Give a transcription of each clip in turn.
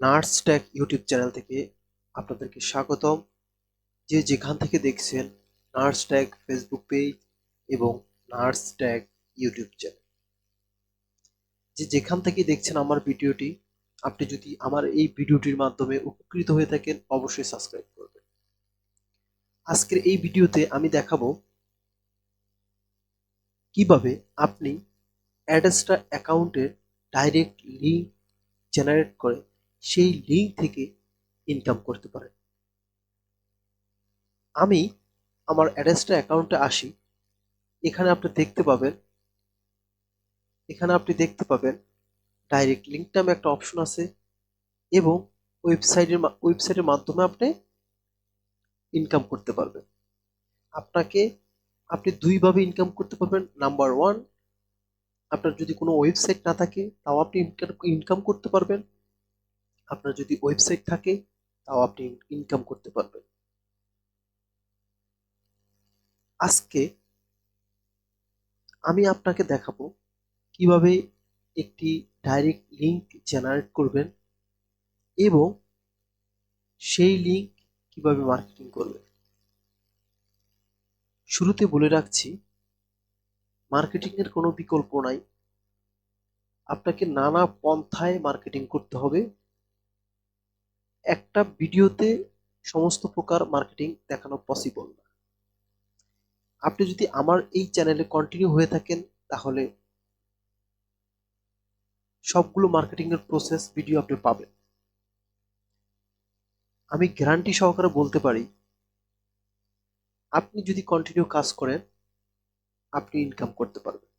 Nurse tag YouTube channel থেকে আপনাদেরকে স্বাগতম। যে যেখান থেকে দেখছেন নার্স ট্যাগ ফেসবুক পেজ এবং নার্স ট্যাগ ইউটিউব চ্যানেল, যে যেখান থেকে দেখছেন আমার ভিডিওটি, আপনি যদি আমার এই ভিডিওটির মাধ্যমে উপকৃত হয়ে থাকেন অবশ্যই সাবস্ক্রাইব করবেন। আজকের এই ভিডিওতে আমি দেখাবো কিভাবে আপনি অ্যাডস্টা অ্যাকাউন্টের ডাইরেক্ট লিঙ্ক জেনারেট করে সেই লিঙ্ক থেকে ইনকাম করতে পারেন। আমি আমার অ্যাডস্টা অ্যাকাউন্টে আসি। এখানে আপনি দেখতে পাবেন ডাইরেক্ট লিঙ্ক নামে একটা অপশন আছে এবং ওয়েবসাইটের মাধ্যমে আপনি ইনকাম করতে পারবেন। আপনি দুইভাবে ইনকাম করতে পারবেন। নাম্বার ওয়ান, আপনার যদি কোনো ওয়েবসাইট না থাকে তাও আপনি ইনকাম করতে পারবেন। আপনার যদি ওয়েবসাইট থাকে তাও আপনি ইনকাম করতে পারবেন। আজকে আমি আপনাকে দেখাবো কিভাবে একটি ডাইরেক্ট লিঙ্ক জেনারেট করবেন এবং সেই লিঙ্ক কিভাবে মার্কেটিং করবেন। শুরুতে বলে রাখছি, মার্কেটিং এর কোনো বিকল্প নাই। আপনাকে নানা পন্থায় মার্কেটিং করতে হবে। একটা ভিডিওতে সমস্ত প্রকার মার্কেটিং দেখানো পসিবল না। আপনি যদি আমার এই চ্যানেলে কন্টিনিউ হয়ে থাকেন তাহলে সবগুলো মার্কেটিং এর প্রসেস ভিডিও আপনি পাবেন। আমি গ্যারান্টি সহকারে বলতে পারি, আপনি যদি কন্টিনিউ কাজ করেন আপনি ইনকাম করতে পারবেন।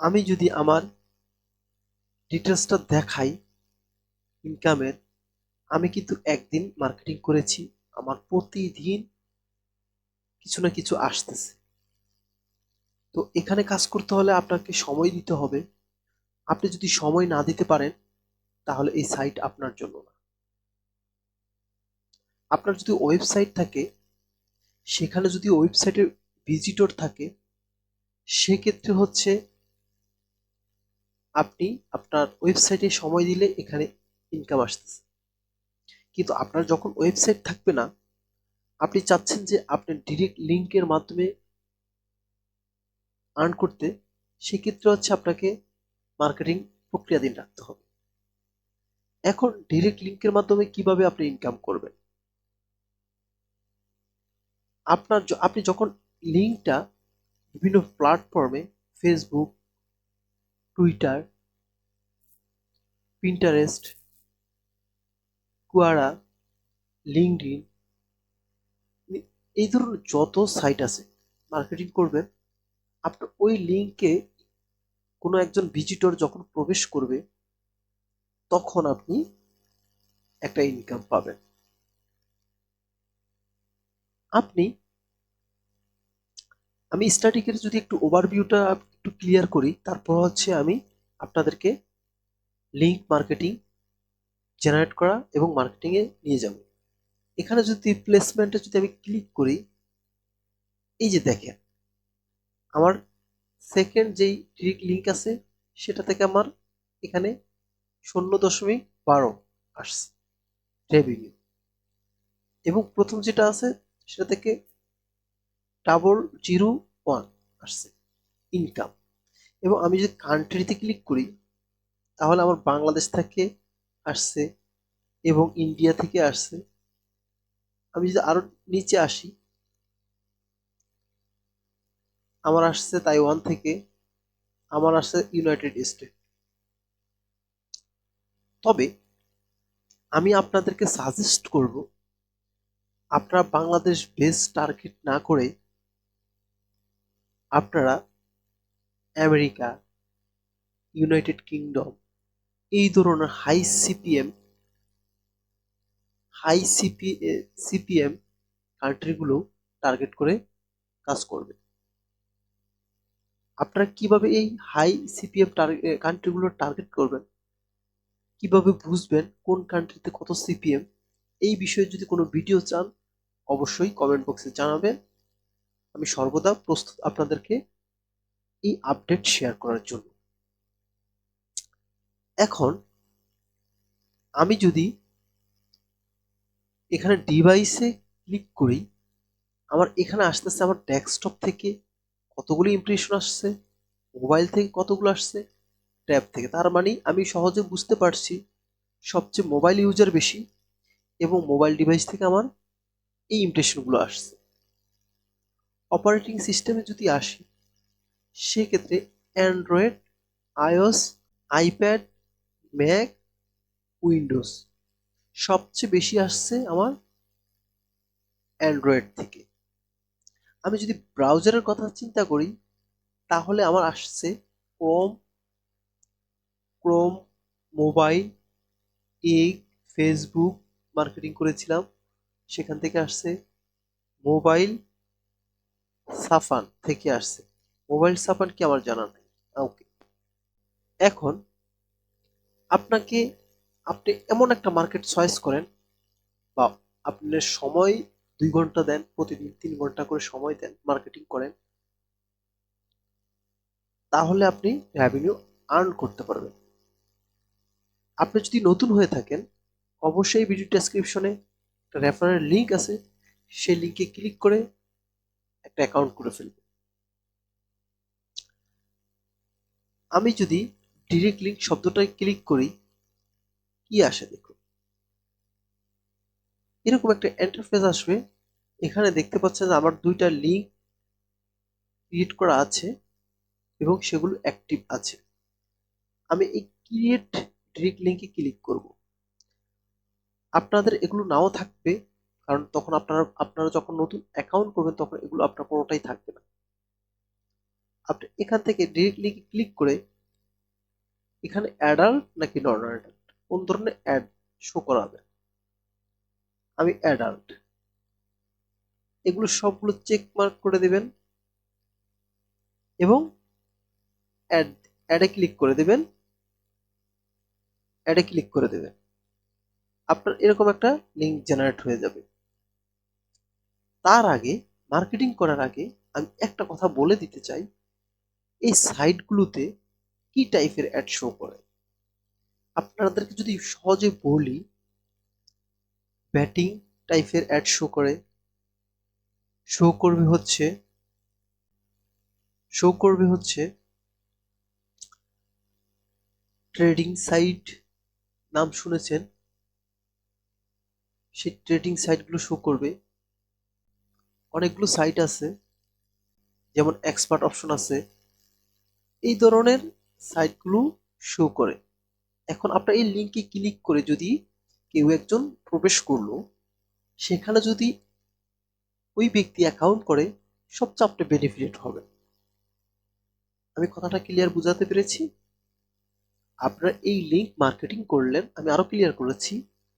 আমি যদি আমার ডিটেলসটা দেখাই ইনকামের, আমি কিন্তু একদিন মার্কেটিং করেছি, আমার প্রতিদিন কিছু না কিছু আসতেছে। তো এখানে কাজ করতে হলে আপনাকে সময় দিতে হবে। আপনি যদি সময় না দিতে পারেন তাহলে এই সাইট আপনার জন্য না। আপনার যদি ওয়েবসাইট থাকে, সেখানে যদি ওয়েবসাইটের ভিজিটর থাকে, সেক্ষেত্রে হচ্ছে আপনি আপনার ওয়েবসাইটে সময় দিলে এখানে ইনকাম আসতেছে। কিন্তু আপনার যখন ওয়েবসাইট থাকবে না, আপনি চাচ্ছেন যে আপনি ডিরেক্ট লিঙ্কের মাধ্যমে আর্ন করতে, সেক্ষেত্রে হচ্ছে আপনাকে মার্কেটিং প্রক্রিয়াধীন রাখতে হবে। এখন ডিরেক্ট লিঙ্কের মাধ্যমে কিভাবে আপনি ইনকাম করবেন? আপনি যখন লিঙ্কটা বিভিন্ন প্ল্যাটফর্মে, ফেসবুক, টুইটার, পিন্টারেস্ট, কুয়ারা, লিঙ্কডইন, এই ধরনের যত সাইট আছে মার্কেটিং করবেন, আপনার ওই লিঙ্কে কোনো একজন ভিজিটর যখন প্রবেশ করবে তখন আপনি একটা ইনকাম পাবেন। আপনি আমি স্ট্যাটিকের যদি একটু ওভারভিউটা একটু ক্লিয়ার করি, তারপর হচ্ছে আমি আপনাদেরকে লিঙ্ক মার্কেটিং জেনারেট করা এবং মার্কেটিং এ নিয়ে যাব। এখানে যদি প্লেসমেন্টে যদি আমি ক্লিক করি, এই যে দেখেন আমার সেকেন্ড যেই ডিরেক্ট লিঙ্ক আছে সেটা থেকে আমার এখানে 0.12 আসছে রেভিনিউ, এবং প্রথম যেটা আছে সেটা থেকে 0.001 আসছে ইনকাম। এবং আমি যদি কান্ট্রিতে ক্লিক করি তাহলে আমার বাংলাদেশ থেকে আসছে এবং ইন্ডিয়া থেকে আসছে। আমি যদি আরো নিচে আসি, আমার আসছে তাইওয়ান থেকে, আমার আসছে ইউনাইটেড স্টেট। তবে আমি আপনাদেরকে সাজেস্ট করব, আপনারা বাংলাদেশ বেস টার্গেট না করে আপনারা আমেরিকা, ইউনাইটেড কিংডম, এই ধরনের সিপিএম কান্ট্রিগুলো টার্গেট করে কাজ করবে। আপনারা কিভাবে এই হাই সিপিএম কান্ট্রিগুলো টার্গেট করবেন, কিভাবে বুঝবেন কোন কান্ট্রিতে কত সিপিএম, এই বিষয়ে যদি কোনো ভিডিও চান অবশ্যই কমেন্ট বক্সে জানাবেন। আমি সর্বদা প্রস্তুত আপনাদেরকে এই আপডেট শেয়ার করার জন্য। এখন আমি যদি এখানে ডিভাইসে ক্লিক করি, আমার এখানে আসতেছে আমার ডেস্কটপ থেকে কতগুলো ইমপ্রেশন আসছে, মোবাইল থেকে কতগুলো আসছে, ট্যাব থেকে। তার মানে আমি সহজে বুঝতে পারছি সবচেয়ে মোবাইল ইউজার বেশি এবং মোবাইল ডিভাইস থেকে আমার এই ইমপ্রেশনগুলো আসছে। অপারেটিং সিস্টেমে যদি আসি, সেক্ষেত্রে Android, iOS, iPad, Mac, Windows সবচেয়ে বেশি আসছে আমার অ্যান্ড্রয়েড থেকে। আমি যদি ব্রাউজারের কথা চিন্তা করি, তাহলে আমার আসছে Chrome, Chrome mobile, egg, Facebook marketing করেছিলাম, সেখান থেকে আসছে। মোবাইল সাফান থেকে আসছে। মোবাইল সাফান কি আমার জানা নাই। ওকে, এখন আপনাকে আপনি এমন একটা মার্কেট চয়েস করেন বা আপনার সময় 2 ঘন্টা দেন, প্রতিদিন 3 ঘন্টা করে সময় দেন, মার্কেটিং করেন, তাহলে আপনি রেভিনিউ আর্ন করতে পারবেন। আপনি যদি নতুন হয়ে থাকেন, অবশ্যই ভিডিও ডেসক্রিপশনে একটা রেফারেল লিঙ্ক আছে, সেই লিঙ্কে ক্লিক করে একটা অ্যাকাউন্ট করে ফেলবেন। আমি যদি ডিরেক্ট লিঙ্ক শব্দটায় ক্লিক করি, কি আসে দেখুন, এরকম একটা ইন্টারফেস আসবে। এখানে দেখতে পাচ্ছেন যে আমার 2টা লিঙ্ক ক্রিয়েট করা আছে এবং সেগুলো অ্যাক্টিভ আছে। আমি এই ক্রিয়েট ডিরেক্ট লিঙ্কে ক্লিক করব। আপনাদের এগুলো নাও থাকবে, কারণ তখন আপনারা যখন নতুন অ্যাকাউন্ট করবেন তখন এগুলো আপনার কোনোটাই থাকবে না। আপনি এখান থেকে ডিরেক্ট লিঙ্কে ক্লিক করে এখানে অ্যাডাল্ট নাকি নন অ্যাডাল্ট কোন ধরনের অ্যাড শো করাবে, আমি অ্যাডাল্ট, এগুলো সবগুলো চেক মার্ক করে দিবেন এবং অ্যাডে ক্লিক করে দিবেন। অ্যাডে ক্লিক করে দেবেন, আপনার এরকম একটা লিঙ্ক জেনারেট হয়ে যাবে। তার আগে, মার্কেটিং করার আগে আমি একটা কথা বলে দিতে চাই, এই সাইটগুলোতে কি টাইপের অ্যাড শো করে। আপনাদেরকে যদি সহজে বলি, ব্যাটিং টাইপের অ্যাড শো করে, শো করবে হচ্ছে শো করবে হচ্ছে ট্রেডিং সাইট, নাম শুনেছেন, সেই ট্রেডিং সাইটগুলো শো করবে। অনেকগুলো সাইট আছে, যেমন এক্সপার্ট অপশন আছে, এই ধরনের সাইটগুলো শো করে। এখন আপনার এই লিঙ্কে ক্লিক করে যদি কেউ একজন প্রবেশ করলো, সেখানে যদি ওই ব্যক্তি অ্যাকাউন্ট করে, সবচেয়ে আপনি বেনিফিট হবে। আমি কথাটা ক্লিয়ার বুঝাতে পেরেছি? আপনারা এই লিঙ্ক মার্কেটিং করলেন, আমি আরো ক্লিয়ার করেছি।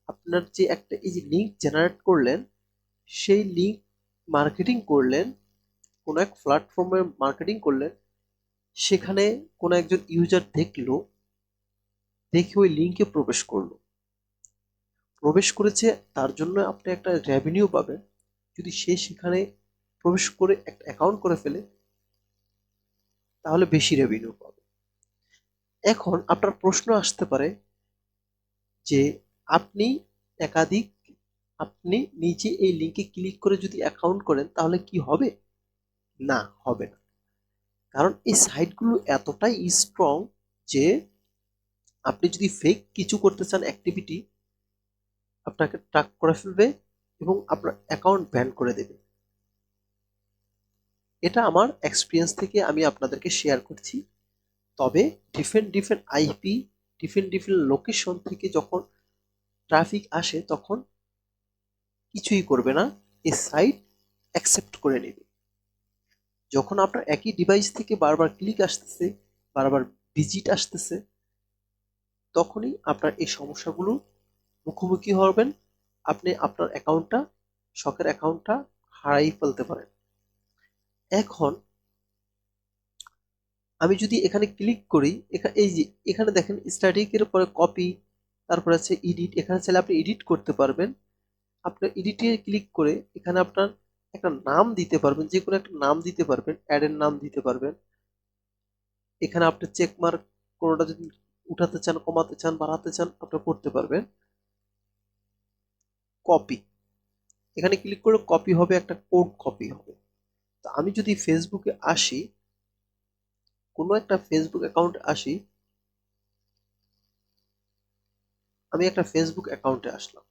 আপনার যে একটা এই যে লিঙ্ক জেনারেট করলেন, সেই লিঙ্ক মার্কেটিং করলেন, কোনো এক প্ল্যাটফর্মে মার্কেটিং করলেন, সেখানে কোনো একজন ইউজার দেখলো, দেখে ওই লিঙ্কে প্রবেশ করলো, প্রবেশ করেছে, তার জন্য আপনি একটা রেভিনিউ পাবেন। যদি সে সেখানে প্রবেশ করে একটা অ্যাকাউন্ট করে ফেলে, তাহলে বেশি রেভিনিউ পাবে। এখন আপনার প্রশ্ন আসতে পারে যে আপনি একাধিক আপনি নিজে এই লিঙ্কে ক্লিক করে যদি অ্যাকাউন্ট করেন, তাহলে কি হবে? না, হবে না। কারণ এই সাইটগুলো এতটাই স্ট্রং যে আপনি যদি ফেক কিছু করতে চান অ্যাক্টিভিটি, আপনাকে ট্র্যাক করে ফেলবে এবং আপনার অ্যাকাউন্ট ব্যান করে দেবে। এটা আমার এক্সপিরিয়েন্স থেকে আমি আপনাদেরকে শেয়ার করছি। তবে different different IP, different different location থেকে যখন ট্রাফিক আসে, তখন কিছুই করবে না, এই সাইট অ্যাকসেপ্ট করে নেবে। যখন আপনার একই ডিভাইস থেকে বারবার ক্লিক আসতেছে, বারবার ভিজিট আসতেছে, তখনই আপনার এই সমস্যাগুলো মুখোমুখি হবেন। আপনি আপনার অ্যাকাউন্টটা, শখের অ্যাকাউন্টটা হারাই ফেলতে পারেন। এখন আমি যদি এখানে ক্লিক করি, এই যে এখানে দেখেন স্ট্যাটিকের পরে কপি, তারপরে আছে এডিট, এখানে চাইলে আপনি এডিট করতে পারবেন। আপনার এডিটে ক্লিক করে এখানে আপনার একটা নাম দিতে পারবেন, যে কোনো একটা নাম দিতে পারবেন, অ্যাডের নাম দিতে পারবেন। এখানে আপনি চেক মার্ক কোনোটা যদি উঠাতে চান, কমাতে চান, বাড়াতে চান, আপনি করতে পারবেন। কপি, এখানে ক্লিক করে কপি হবে, একটা কোড কপি হবে। তো আমি যদি ফেসবুকে আসি, কোনো একটা ফেসবুক অ্যাকাউন্টে আসি, আমি একটা ফেসবুক অ্যাকাউন্টে আসলাম।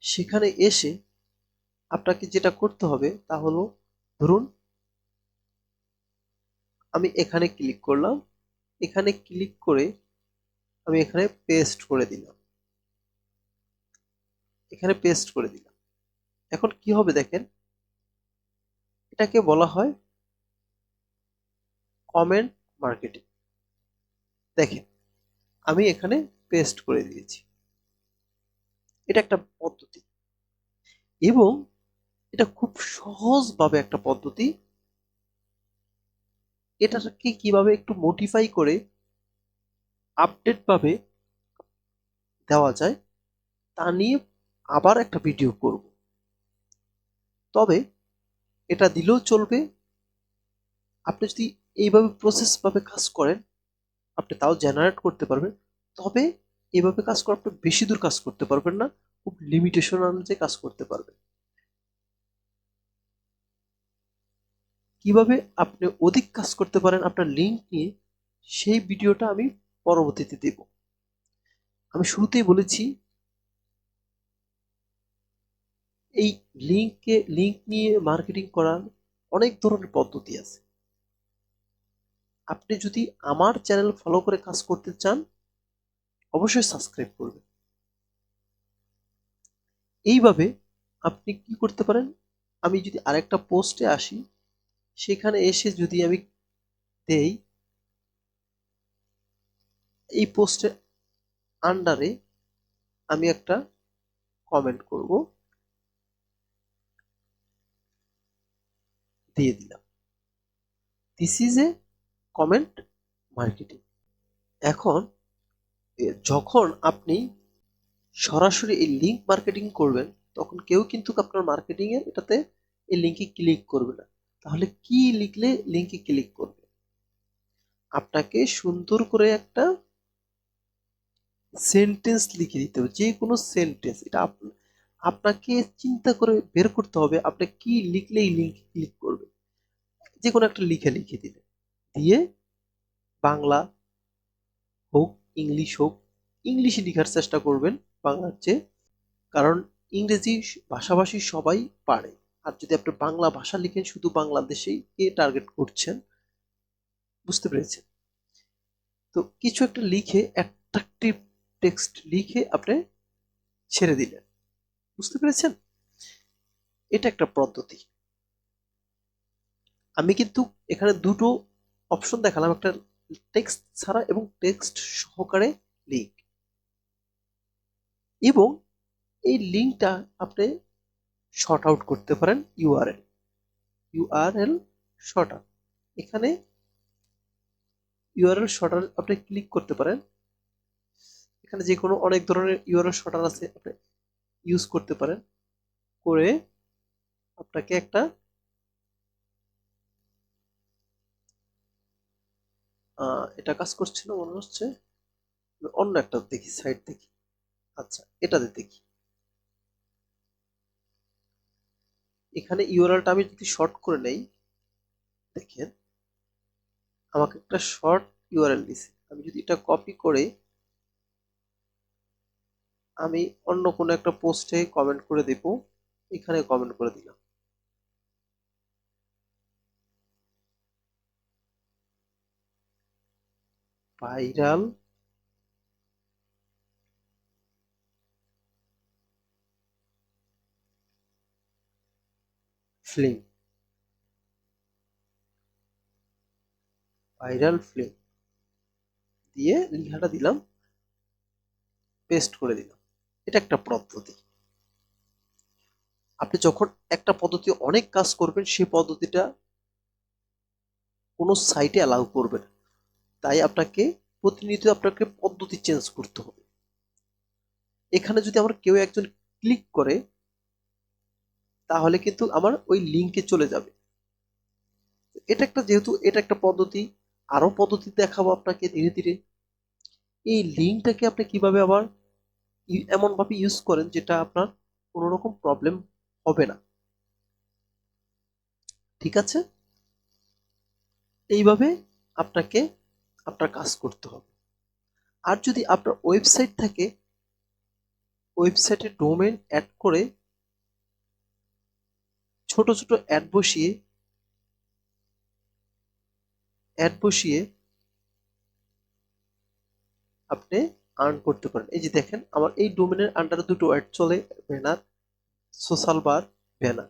সেখানে এসে আপনাকে যেটা করতে হবে তা হলো, ধরুন আমি এখানে ক্লিক করলাম, এখানে ক্লিক করে আমি এখানে পেস্ট করে দিলাম, এখানে পেস্ট করে দিলাম। এখন কি হবে দেখেন, এটাকে বলা হয় কমেন্ট মার্কেটিং। দেখেন আমি এখানে পেস্ট করে দিয়েছি। এটা একটা পদ্ধতি এবং এটা খুব সহজভাবে একটা পদ্ধতি। এটাকে কিভাবে একটু মডিফাই করে আপডেট ভাবে দেওয়া যায় তা নিয়ে আবার একটা ভিডিও করব। তবে এটা দিলেও চলবে, আপনি যদি এইভাবে প্রসেস ভাবে কাজ করেন আপনি তাও জেনারেট করতে পারবেন। তবে এভাবে কাজ করে আপনি বেশি দূর কাজ করতে পারবেন না, খুব লিমিটেশন অনুযায়ী কাজ করতে পারবেন। কিভাবে আপনি অধিক কাজ করতে পারেন আপনার লিঙ্ক নিয়ে, সেই ভিডিওটা আমি পরবর্তীতে দেব। আমি শুরুতেই বলেছি এই লিঙ্ক নিয়ে মার্কেটিং করার অনেক ধরনের পদ্ধতি আছে। আপনি যদি আমার চ্যানেল ফলো করে কাজ করতে চান অবশ্যই সাবস্ক্রাইব করবেন। এইভাবে আপনি কি করতে পারেন, আমি যদি আরেকটা পোস্টে আসি, সেখানে এসে যদি আমি দেই এই পোস্টের আন্ডারে আমি একটা কমেন্ট করব, দিয়ে দিলাম this is a comment marketing. এখন যখন আপনি সরাসরি এই লিঙ্ক মার্কেটিং করবেন তখন কেউ কিন্তু আপনার মার্কেটিং এর এটাতে এই লিঙ্কে ক্লিক করবে না। তাহলে কি লিখলে লিঙ্কে ক্লিক করবে? আপনাকে সুন্দর করে একটা সেন্টেন্স লিখে দিতে হবে, যে কোনো সেন্টেন্স। এটা আপনাকে চিন্তা করে বের করতে হবে আপনি কি লিখলে এই লিঙ্কে ক্লিক করবে। যে কোনো একটা লিখে দিলে দিয়ে বাংলা হোক ইংলিশ হোক, ইংলিশে লেখার চেষ্টা করবেন বাংলার চেয়ে, কারণ ইংরেজি ভাষাভাষী সবাই পারে। আর যদি আপনি বাংলা ভাষা লিখেন শুধু বাংলাদেশেই কে টার্গেট করছেন, বুঝতে পেরেছেন? তো কিছু একটা লিখে অ্যাট্রাকটিভ টেক্সট লিখে আপনি ছেড়ে দিলেন, বুঝতে পেরেছেন? এটা একটা পদ্ধতি। আমি কিন্তু এখানে দুটো অপশন দেখালাম, একটা টেক্সট ছাড়া এবং টেক্সট সহকারে লিঙ্ক। এবং এই লিঙ্কটা আপনি শর্ট আউট করতে পারেন, ইউআরএল শর্ট আউট। এখানে ইউআরএল শর্টার আপনি ক্লিক করতে পারেন। এখানে যে কোনো অনেক ধরনের ইউআরএল শর্টার আছে, আপনি ইউজ করতে পারেন। করে আপনাকে একটা এটা কাজ করছে না মনে হচ্ছে, অন্য একটা দেখি, সাইট দেখি। আচ্ছা, এটাতে দেখি। এখানে ইউআরএলটা আমি যদি শর্ট করে নেই, দেখেন আমাকে একটা শর্ট ইউআরএল দিছে। আমি যদি এটা কপি করে আমি অন্য কোনো একটা পোস্টে কমেন্ট করে দেব, এখানে কমেন্ট করে দিলাম ভাইরাল ফিল্ম, ভাইরাল ফিল্ম দিয়ে লেখাটা দিলাম, পেস্ট করে দিলাম। এটা একটা পদ্ধতি। আপনি যখন একটা পদ্ধতি অনেক কাজ করবেন সেই পদ্ধতিটা কোনো সাইটে অ্যালাউ করবে না। তাই আপনাকে প্রতিনিয়ত আপনাকে পদ্ধতি চেঞ্জ করতে হবে। এখানে যদি আমার কেউ একজন ক্লিক করে তাহলে কিন্তু আমার ওই লিঙ্কে চলে যাবে। এটা একটা, যেহেতু এটা একটা পদ্ধতি, আরো পদ্ধতি দেখাবো আপনাকে ধীরে ধীরে। এই লিঙ্কটাকে আপনি কিভাবে আবার এমন ভাবে ইউজ করেন যেটা আপনার কোনো রকম প্রবলেম হবে না। ঠিক আছে, এইভাবে আপনাকে আপনার কাজ করতে হবে। আর যদি আপনার ওয়েবসাইট থাকে, ওয়েবসাইটে ডোমেইন অ্যাড করে ছোট ছোট অ্যাড বসিয়ে আপনি আর্ন করতে পারেন। এই যে দেখেন আমার এই ডোমেনের আন্ডারে দুটো অ্যাড চলে, ব্যানার, সোশ্যাল বার, ব্যানার।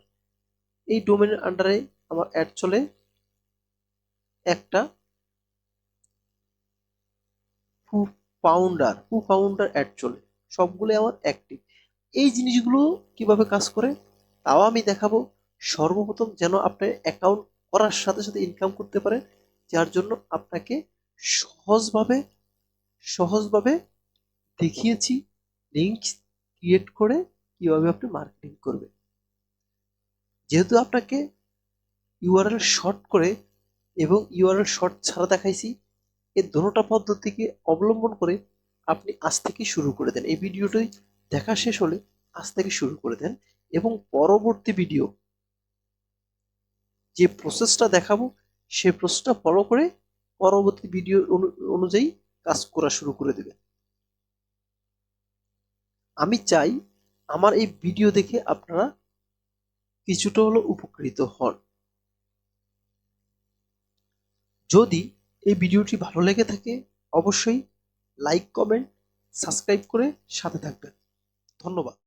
এই ডোমেনের আন্ডারে আমার অ্যাড চলে একটা হু ফাউন্ডার অ্যাড চলে, সবগুলো আমার অ্যাক্টিভ। এই জিনিসগুলো কিভাবে কাজ করে তাও আমি দেখাবো। সর্বপ্রথম যেন আপনি অ্যাকাউন্ট করার সাথে সাথে ইনকাম করতে পারেন, যার জন্য আপনাকে সহজভাবে সহজভাবে দেখিয়েছি লিঙ্ক ক্রিয়েট করে কিভাবে আপনি মার্কেটিং করবেন। যেহেতু আপনাকে ইউআরএল শর্ট করে এবং ইউআরএল শর্ট ছাড়া দেখাইছি, এই দোনোটা পদ্ধতিকে অবলম্বন করে আপনি আজ থেকে শুরু করে দেন। এই ভিডিওটি দেখা শেষ হলে আজ থেকে শুরু করে দেন এবং পরবর্তী ভিডিও যে প্রসেসটা দেখাবো সেই প্রসেসটা ফলো করে পরবর্তী ভিডিও অনুযায়ী কাজ করা শুরু করে দেবেন। আমি চাই আমার এই ভিডিও দেখে আপনারা কিছুটা হলেও উপকৃত হন। যদি এই ভিডিওটি ভালো লেগে থাকে অবশ্যই লাইক, কমেন্ট, সাবস্ক্রাইব করে সাথে থাকবেন। ধন্যবাদ।